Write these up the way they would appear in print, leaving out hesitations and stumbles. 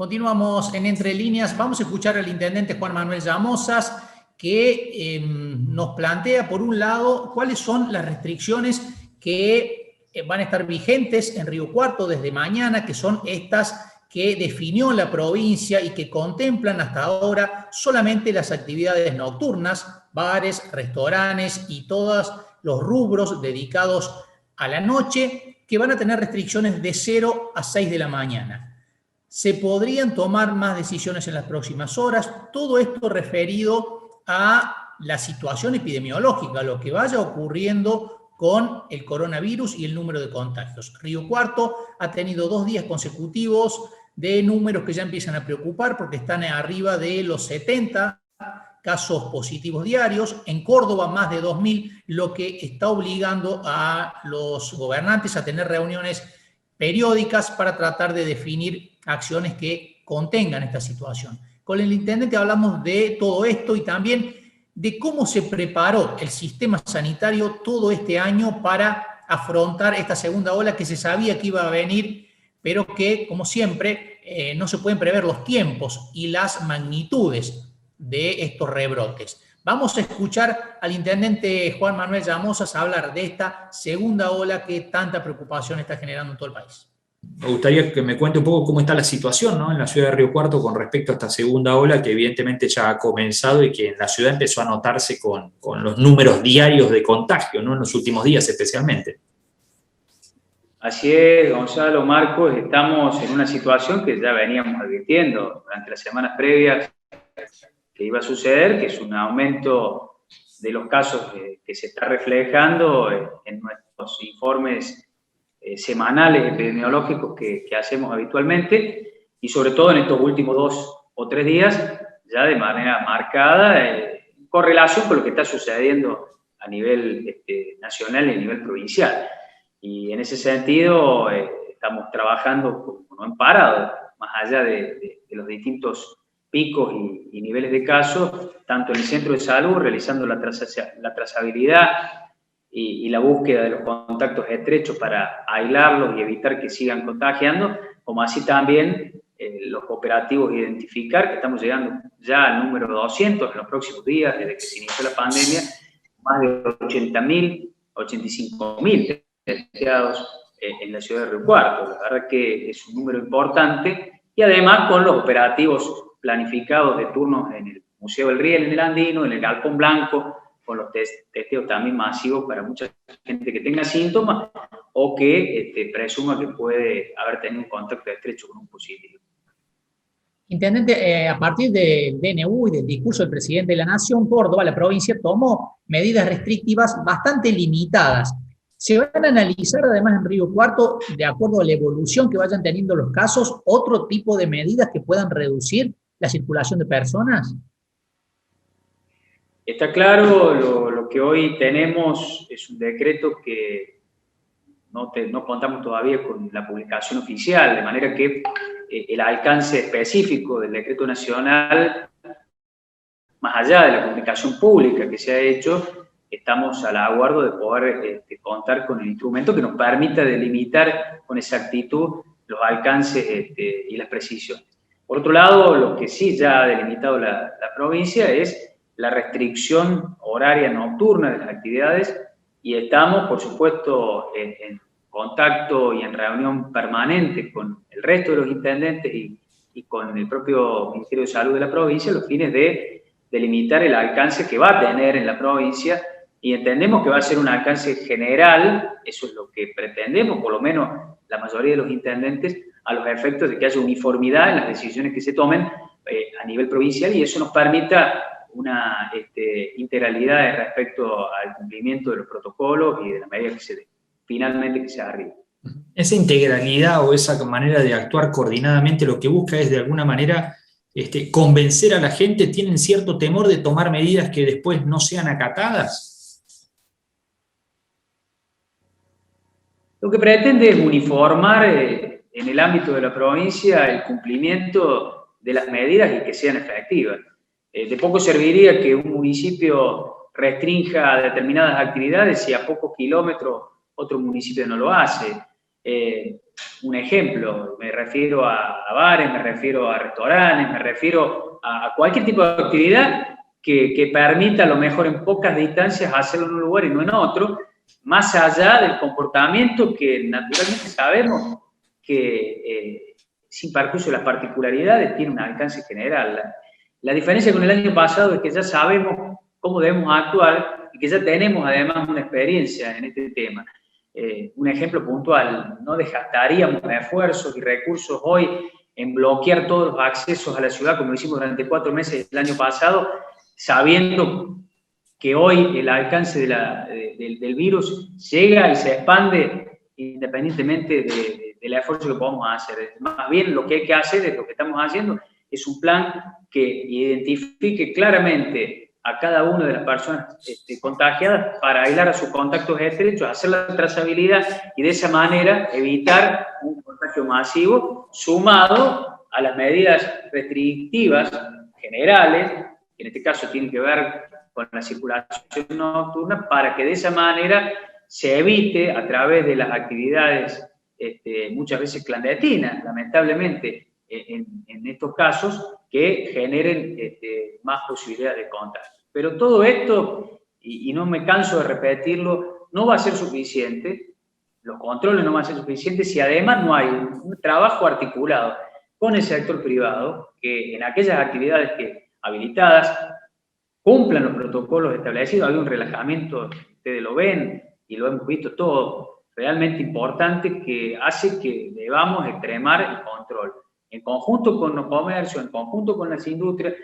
Continuamos en Entre Líneas. Vamos a escuchar al intendente Juan Manuel Llamosas, que nos plantea, por un lado, cuáles son las restricciones que van a estar vigentes en Río Cuarto desde mañana, que son estas que definió la provincia y que contemplan hasta ahora solamente las actividades nocturnas, bares, restaurantes y todos los rubros dedicados a la noche, que van a tener restricciones de 0 a 6 de la mañana. Se podrían tomar más decisiones en las próximas horas, todo esto referido a la situación epidemiológica, lo que vaya ocurriendo con el coronavirus y el número de contagios. Río Cuarto ha tenido 2 días consecutivos de números que ya empiezan a preocupar porque están arriba de los 70 casos positivos diarios. En Córdoba más de 2.000, lo que está obligando a los gobernantes a tener reuniones periódicas para tratar de definir acciones que contengan esta situación. Con el intendente hablamos de todo esto y también de cómo se preparó el sistema sanitario todo este año para afrontar esta segunda ola que se sabía que iba a venir, pero que, como siempre, no se pueden prever los tiempos y las magnitudes de estos rebrotes. Vamos a escuchar al intendente Juan Manuel Llamosas hablar de esta segunda ola que tanta preocupación está generando en todo el país. Me gustaría que me cuente un poco cómo está la situación, ¿no?, en la ciudad de Río Cuarto con respecto a esta segunda ola que evidentemente ya ha comenzado y que en la ciudad empezó a notarse con los números diarios de contagio, ¿no?, en los últimos días especialmente. Así es, Gonzalo, Marcos, estamos en una situación que ya veníamos advirtiendo durante las semanas previas que iba a suceder, que es un aumento de los casos que se está reflejando en nuestros informes semanales epidemiológicos que hacemos habitualmente, y sobre todo en estos últimos 2 o 3 días, ya de manera marcada, en correlación con lo que está sucediendo a nivel nacional y a nivel provincial. Y en ese sentido estamos trabajando como no han parado, más allá de los distintos picos y niveles de casos, tanto en el centro de salud, realizando la trazabilidad y la búsqueda de los contactos estrechos para aislarlos y evitar que sigan contagiando, como así también los operativos identificar, que estamos llegando ya al número 200 en los próximos días, desde que se inició la pandemia, más de 80.000, 85.000 testeados en la ciudad de Río Cuarto. La verdad que es un número importante, y además con los operativos planificados de turnos en el Museo del Riel, en el Andino, en el Galpón Blanco, con los testeos también masivos para mucha gente que tenga síntomas o que presuma que puede haber tenido un contacto estrecho con un positivo. Intendente, a partir del DNU y del discurso del presidente de la Nación, Córdoba, la provincia, tomó medidas restrictivas bastante limitadas. ¿Se van a analizar además en Río Cuarto, de acuerdo a la evolución que vayan teniendo los casos, otro tipo de medidas que puedan reducir la circulación de personas? Está claro, lo que hoy tenemos es un decreto que no contamos todavía con la publicación oficial, de manera que el alcance específico del decreto nacional, más allá de la publicación pública que se ha hecho, estamos al aguardo de poder contar con el instrumento que nos permita delimitar con exactitud los alcances y las precisiones. Por otro lado, lo que sí ya ha delimitado la provincia es la restricción horaria nocturna de las actividades, y estamos, por supuesto, en contacto y en reunión permanente con el resto de los intendentes y con el propio Ministerio de Salud de la provincia, a los fines de delimitar el alcance que va a tener en la provincia, y entendemos que va a ser un alcance general, eso es lo que pretendemos, por lo menos la mayoría de los intendentes, a los efectos de que haya uniformidad en las decisiones que se tomen a nivel provincial, y eso nos permita una integralidad respecto al cumplimiento de los protocolos y de las medidas que finalmente se arriba. Esa integralidad o esa manera de actuar coordinadamente lo que busca es de alguna manera convencer a la gente. ¿Tienen cierto temor de tomar medidas que después no sean acatadas? Lo que pretende es uniformar en el ámbito de la provincia el cumplimiento de las medidas y que sean efectivas. De poco serviría que un municipio restrinja determinadas actividades si a pocos kilómetros otro municipio no lo hace. un ejemplo, me refiero a bares, me refiero a restaurantes, me refiero a cualquier tipo de actividad que permita a lo mejor en pocas distancias hacerlo en un lugar y no en otro, más allá del comportamiento que naturalmente sabemos que sin perjuicio de las particularidades tiene un alcance general. La diferencia con el año pasado es que ya sabemos cómo debemos actuar y que ya tenemos además una experiencia en este tema. Un ejemplo puntual, no desgastaríamos esfuerzos y recursos hoy en bloquear todos los accesos a la ciudad como lo hicimos durante 4 meses del año pasado, sabiendo que hoy el alcance del virus llega y se expande independientemente del esfuerzo que podamos hacer. Más bien lo que hay que hacer, es lo que estamos haciendo, es un plan que identifique claramente a cada una de las personas contagiadas para aislar a sus contactos estrechos, hacer la trazabilidad y de esa manera evitar un contagio masivo sumado a las medidas restrictivas generales, que en este caso tienen que ver con la circulación nocturna, para que de esa manera se evite a través de las actividades muchas veces clandestinas, lamentablemente, en estos casos, que generen más posibilidades de contagio. Pero todo esto, y no me canso de repetirlo, no va a ser suficiente, los controles no van a ser suficientes si además no hay un trabajo articulado con el sector privado, que en aquellas actividades habilitadas cumplan los protocolos establecidos. Hay un relajamiento, ustedes lo ven y lo hemos visto todo, realmente importante, que hace que debamos extremar el control, en conjunto con los comercios, en conjunto con las industrias,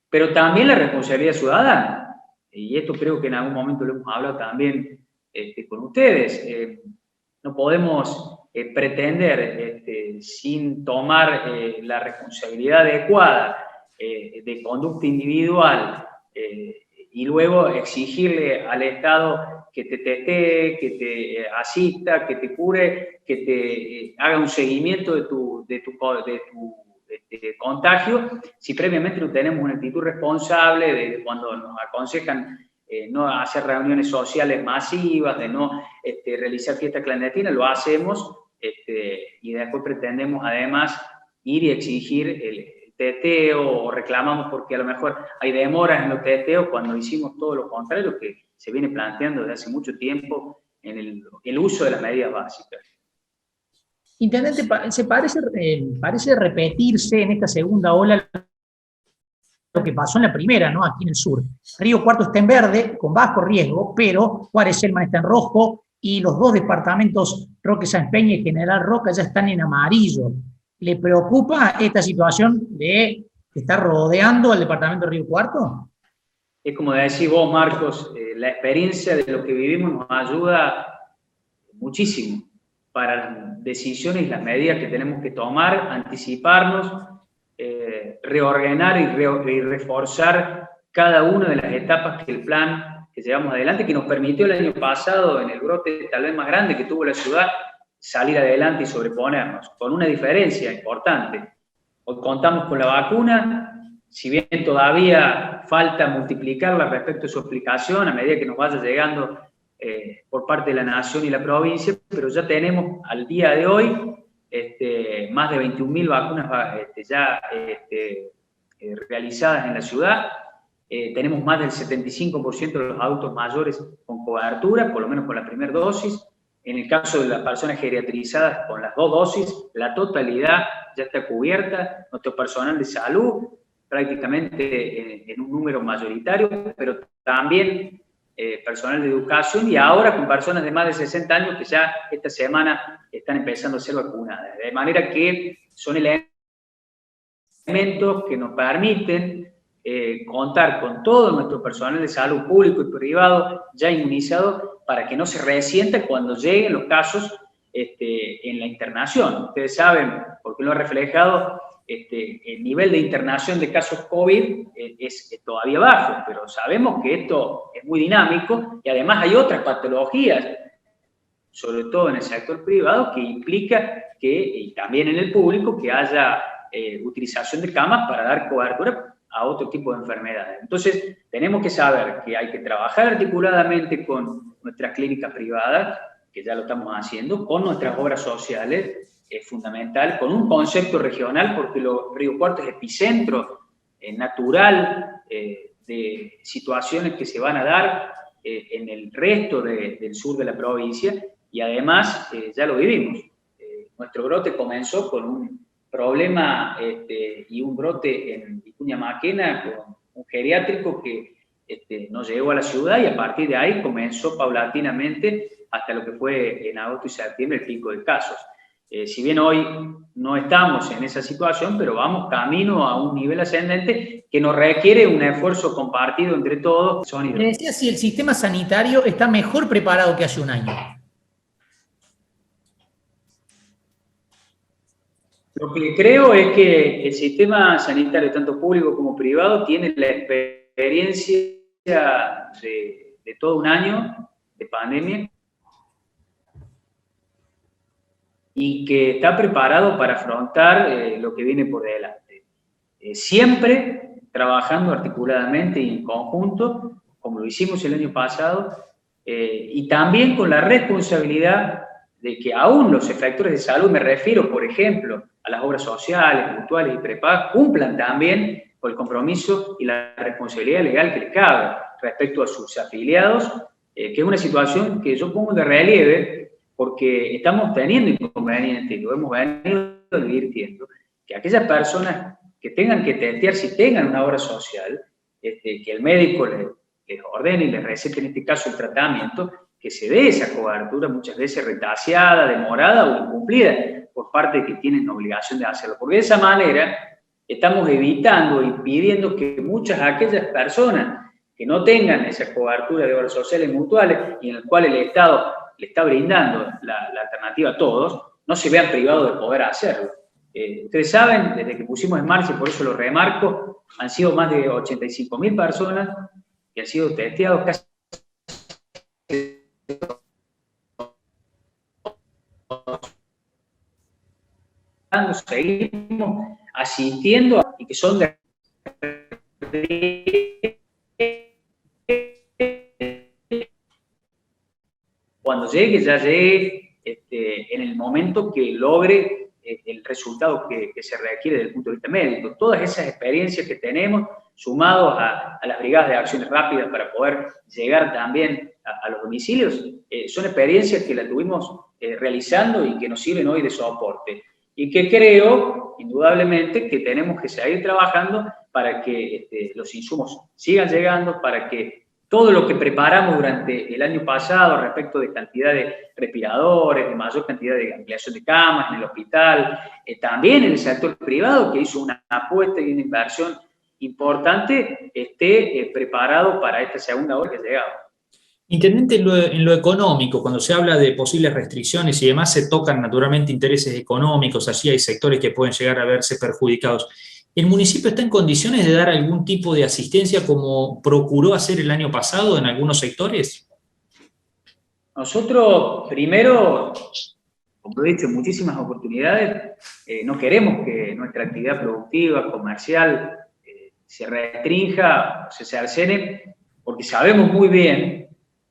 pero también la responsabilidad ciudadana. Y esto creo que en algún momento lo hemos hablado también con ustedes. No podemos pretender, sin tomar la responsabilidad adecuada de conducta individual, y luego exigirle al Estado que te tetee, que te asista, que te cure, que te haga un seguimiento de tu contagio, si previamente no tenemos una actitud responsable de cuando nos aconsejan no hacer reuniones sociales masivas, de no realizar fiestas clandestinas, lo hacemos y después pretendemos además ir y exigir el teteo, o reclamamos porque a lo mejor hay demoras en los teteos cuando hicimos todo lo contrario que se viene planteando desde hace mucho tiempo en el uso de las medidas básicas. Intendente, parece repetirse en esta segunda ola lo que pasó en la primera, ¿no? Aquí en el sur. Río Cuarto está en verde, con bajo riesgo, pero Juárez-Selman está en rojo y los 2 departamentos, Roque Sáenz Peña y General Roca, ya están en amarillo. ¿Le preocupa esta situación de que está rodeando al departamento de Río Cuarto? Es como decís vos, Marcos, la experiencia de lo que vivimos nos ayuda muchísimo para las decisiones y las medidas que tenemos que tomar, anticiparnos, reordenar y reforzar cada una de las etapas que el plan que llevamos adelante, que nos permitió el año pasado, en el brote tal vez más grande que tuvo la ciudad, salir adelante y sobreponernos, con una diferencia importante. Hoy contamos con la vacuna, si bien todavía falta multiplicarla respecto a su aplicación a medida que nos vaya llegando por parte de la nación y la provincia, pero ya tenemos al día de hoy más de 21.000 vacunas ya realizadas en la ciudad. Tenemos más del 75% de los adultos mayores con cobertura, por lo menos con la primera dosis. En el caso de las personas geriatrizadas con las 2 dosis, la totalidad ya está cubierta. Nuestro personal de salud prácticamente en un número mayoritario, pero también personal de educación, y ahora con personas de más de 60 años que ya esta semana están empezando a ser vacunadas. De manera que son elementos que nos permiten contar con todo nuestro personal de salud público y privado ya inmunizado para que no se resienta cuando lleguen los casos en la internación. Ustedes saben, porque lo ha reflejado, el nivel de internación de casos COVID es todavía bajo, pero sabemos que esto es muy dinámico y además hay otras patologías, sobre todo en el sector privado, que implica y también en el público, que haya utilización de camas para dar cobertura a otro tipo de enfermedades. Entonces, tenemos que saber que hay que trabajar articuladamente con nuestras clínicas privadas, que ya lo estamos haciendo, con nuestras obras sociales, es fundamental, con un concepto regional, porque Río Cuarto es epicentro natural de situaciones que se van a dar en el resto del sur de la provincia, y además ya lo vivimos. Nuestro brote comenzó con un problema y un brote en Vicuña Maquena, con un geriátrico que nos llegó a la ciudad, y a partir de ahí comenzó paulatinamente hasta lo que fue en agosto y septiembre el pico de casos. Si bien hoy no estamos en esa situación, pero vamos camino a un nivel ascendente que nos requiere un esfuerzo compartido entre todos. Me decía si el sistema sanitario está mejor preparado que hace un año. Lo que creo es que el sistema sanitario, tanto público como privado, tiene la experiencia de todo un año de pandemia, y que está preparado para afrontar lo que viene por delante. Siempre trabajando articuladamente y en conjunto, como lo hicimos el año pasado, y también con la responsabilidad de que aún los efectores de salud, me refiero, por ejemplo, a las obras sociales, mutuales y prepagas, cumplan también con el compromiso y la responsabilidad legal que les cabe respecto a sus afiliados, que es una situación que yo pongo de relieve, porque estamos teniendo inconvenientes, y lo hemos venido advirtiendo, que aquellas personas que tengan que testear, si tengan una obra social, que el médico les ordene y les recete en este caso el tratamiento, que se dé esa cobertura, muchas veces retaseada, demorada o incumplida por parte de que tienen obligación de hacerlo. Porque de esa manera estamos evitando y pidiendo que muchas de aquellas personas que no tengan esa cobertura de obras sociales mutuales, y en el cual el Estado le está brindando la alternativa a todos, no se vean privados de poder hacerlo. Ustedes saben, desde que pusimos en marcha, y por eso lo remarco, han sido más de 85.000 personas que han sido testeados, casi seguimos asistiendo y que son de cuando llegue, ya llegue en el momento que logre el resultado que se requiere desde el punto de vista médico. Todas esas experiencias que tenemos, sumados a las brigadas de acciones rápidas para poder llegar también a los domicilios, son experiencias que las tuvimos realizando y que nos sirven hoy de soporte. Y que creo, indudablemente, que tenemos que seguir trabajando para que los insumos sigan llegando, para que todo lo que preparamos durante el año pasado respecto de cantidad de respiradores, de mayor cantidad de ampliación de camas en el hospital, también en el sector privado, que hizo una apuesta y una inversión importante, esté preparado para esta segunda ola que ha llegado. Intendente, en lo económico, cuando se habla de posibles restricciones y demás, se tocan naturalmente intereses económicos, allí hay sectores que pueden llegar a verse perjudicados. ¿El municipio está en condiciones de dar algún tipo de asistencia como procuró hacer el año pasado en algunos sectores? Nosotros, primero, como he dicho, en muchísimas oportunidades, no queremos que nuestra actividad productiva, comercial, se restrinja o se cercene, porque sabemos muy bien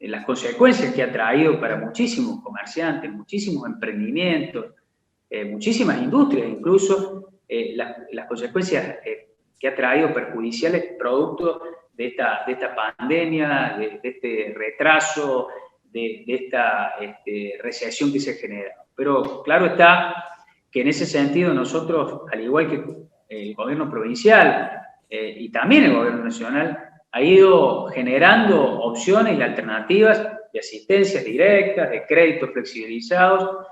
las consecuencias que ha traído para muchísimos comerciantes, muchísimos emprendimientos, muchísimas industrias incluso, las consecuencias que ha traído perjudiciales producto de esta pandemia, de este retraso, de esta recesión que se genera. Pero claro está que en ese sentido nosotros, al igual que el gobierno provincial y también el gobierno nacional, ha ido generando opciones y alternativas de asistencias directas, de créditos flexibilizados,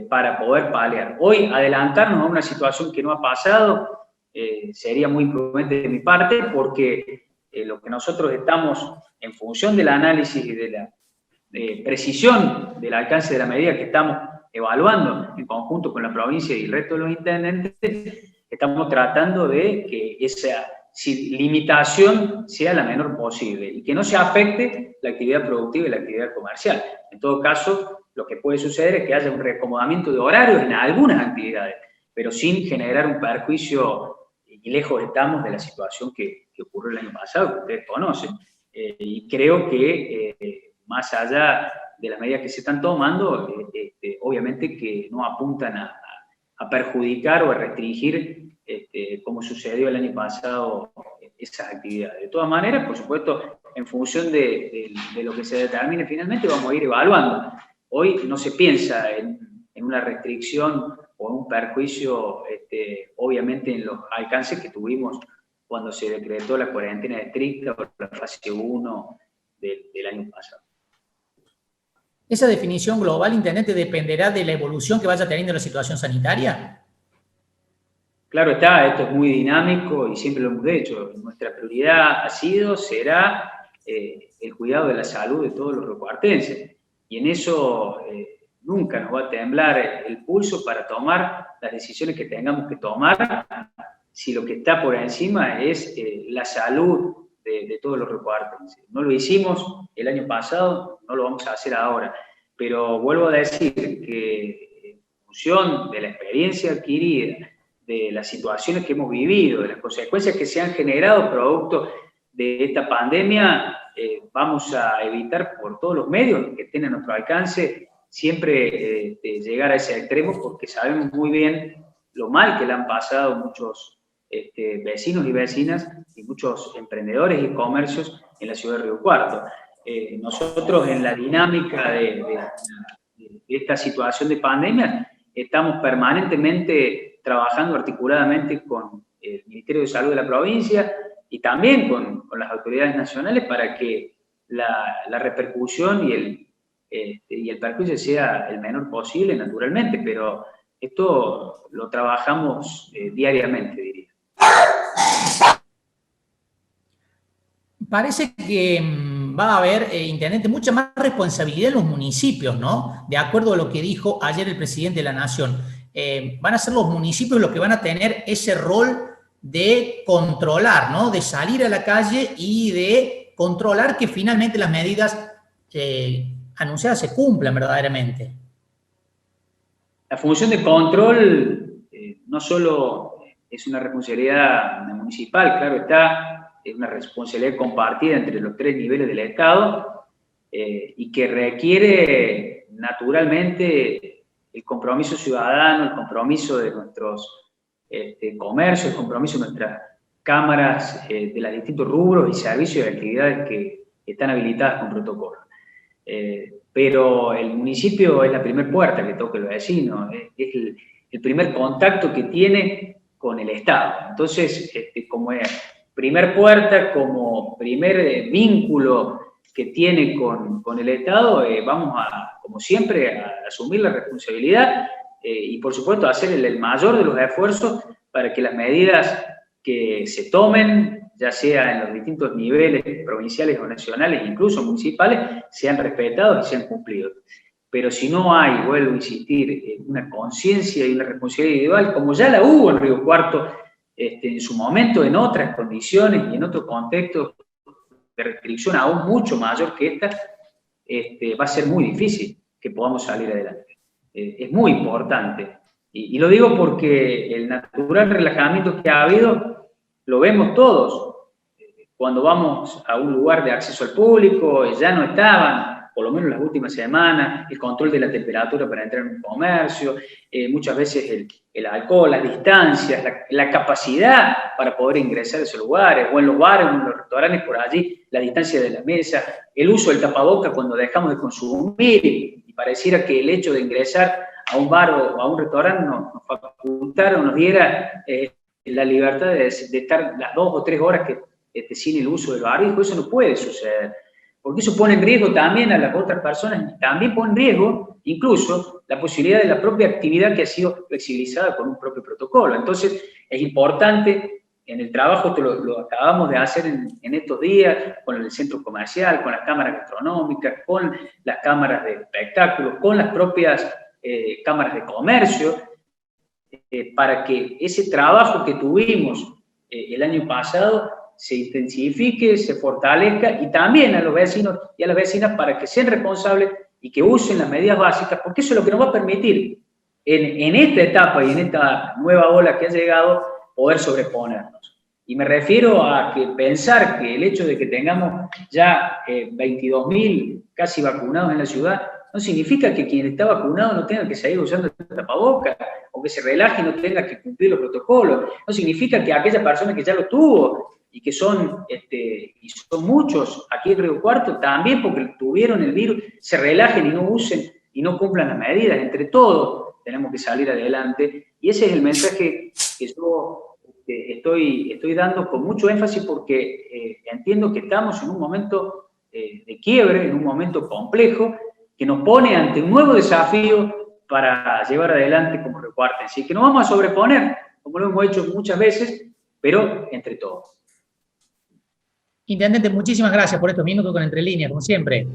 para poder paliar. Hoy, adelantarnos a una situación que no ha pasado sería muy imprudente de mi parte, porque lo que nosotros estamos, en función del análisis y de la precisión del alcance de la medida que estamos evaluando en conjunto con la provincia y el resto de los intendentes, estamos tratando de que esa limitación sea la menor posible y que no se afecte la actividad productiva y la actividad comercial. En todo caso, lo que puede suceder es que haya un reacomodamiento de horarios en algunas actividades, pero sin generar un perjuicio, y lejos estamos de la situación que ocurrió el año pasado, que ustedes conocen. Y creo que más allá de las medidas que se están tomando, obviamente que no apuntan a perjudicar o a restringir, como sucedió el año pasado, esas actividades. De todas maneras, por supuesto, en función de lo que se determine finalmente, vamos a ir evaluando. Hoy no se piensa en una restricción o en un perjuicio, obviamente, en los alcances que tuvimos cuando se decretó la cuarentena estricta o la fase 1 del año pasado. ¿Esa definición global, intendente, dependerá de la evolución que vaya teniendo la situación sanitaria? Claro está, esto es muy dinámico y siempre lo hemos hecho. Nuestra prioridad será el cuidado de la salud de todos los riocuartenses. Y en eso nunca nos va a temblar el pulso para tomar las decisiones que tengamos que tomar, si lo que está por encima es la salud de todos los riocuartenses. No lo hicimos el año pasado, no lo vamos a hacer ahora. Pero vuelvo a decir que en función de la experiencia adquirida, de las situaciones que hemos vivido, de las consecuencias que se han generado producto de esta pandemia, vamos a evitar por todos los medios que estén a nuestro alcance siempre llegar a ese extremo, porque sabemos muy bien lo mal que le han pasado muchos vecinos y vecinas y muchos emprendedores y comercios en la ciudad de Río Cuarto. Nosotros en la dinámica de esta situación de pandemia estamos permanentemente trabajando articuladamente con el Ministerio de Salud de la provincia y también con las autoridades nacionales para que la repercusión y el perjuicio sea el menor posible, naturalmente, pero esto lo trabajamos diariamente, diría. Parece que va a haber, intendente, mucha más responsabilidad en los municipios, ¿no? De acuerdo a lo que dijo ayer el presidente de la Nación. Van a ser los municipios los que van a tener ese rol de controlar, ¿no? De salir a la calle y de controlar que finalmente las medidas anunciadas se cumplan verdaderamente. La función de control no solo es una responsabilidad municipal, claro está, es una responsabilidad compartida entre los 3 niveles del Estado y que requiere naturalmente el compromiso ciudadano, el compromiso de nuestros comercios, el compromiso de nuestras cámaras de los distintos rubros y servicios y actividades que están habilitadas con protocolo. Pero el municipio es la primera puerta que toca el vecino, es el primer contacto que tiene con el Estado. Entonces, como primer puerta, como primer vínculo que tiene con el Estado, vamos a, como siempre, a asumir la responsabilidad y, por supuesto, hacer el mayor de los esfuerzos para que las medidas que se tomen, ya sea en los distintos niveles provinciales o nacionales, incluso municipales, sean respetados y sean cumplidos. Pero si no hay, vuelvo a insistir, una conciencia y una responsabilidad individual, como ya la hubo en Río Cuarto en su momento, en otras condiciones y en otro contexto de restricción aún mucho mayor que esta, va a ser muy difícil que podamos salir adelante. Es muy importante. Y lo digo porque el natural relajamiento que ha habido lo vemos todos. Cuando vamos a un lugar de acceso al público, ya no estaban, por lo menos las últimas semanas, el control de la temperatura para entrar en un comercio, muchas veces el alcohol, las distancias, la capacidad para poder ingresar a esos lugares, o en los bares, o en los restaurantes por allí, la distancia de la mesa, el uso del tapaboca cuando dejamos de consumir, y pareciera que el hecho de ingresar a un bar o a un restaurante nos facultara o nos diera la libertad de estar las 2 o 3 horas sin el uso del barbijo. Eso no puede suceder, porque eso pone en riesgo también a las otras personas, y también pone en riesgo incluso la posibilidad de la propia actividad que ha sido flexibilizada con un propio protocolo. Entonces, es importante, en el trabajo, esto lo acabamos de hacer en estos días, con el centro comercial, con las cámaras gastronómicas, con las cámaras de espectáculos, con las propias cámaras de comercio, para que ese trabajo que tuvimos el año pasado se intensifique, se fortalezca, y también a los vecinos y a las vecinas para que sean responsables y que usen las medidas básicas, porque eso es lo que nos va a permitir en esta etapa y en esta nueva ola que ha llegado poder sobreponernos. Y me refiero a que pensar que el hecho de que tengamos ya 22.000 casi vacunados en la ciudad no significa que quien está vacunado no tenga que seguir usando el tapabocas o que se relaje y no tenga que cumplir los protocolos. No significa que aquella persona que ya lo tuvo y que son muchos aquí en Río Cuarto, también porque tuvieron el virus, se relajen y no usen y no cumplan las medidas. Entre todos tenemos que salir adelante y ese es el mensaje que yo estoy dando con mucho énfasis porque entiendo que estamos en un momento de quiebre, en un momento complejo, que nos pone ante un nuevo desafío para llevar adelante como Río Cuarto. Así que nos vamos a sobreponer, como lo hemos hecho muchas veces, pero entre todos. Intendente, muchísimas gracias por estos minutos con Entre Líneas, como siempre.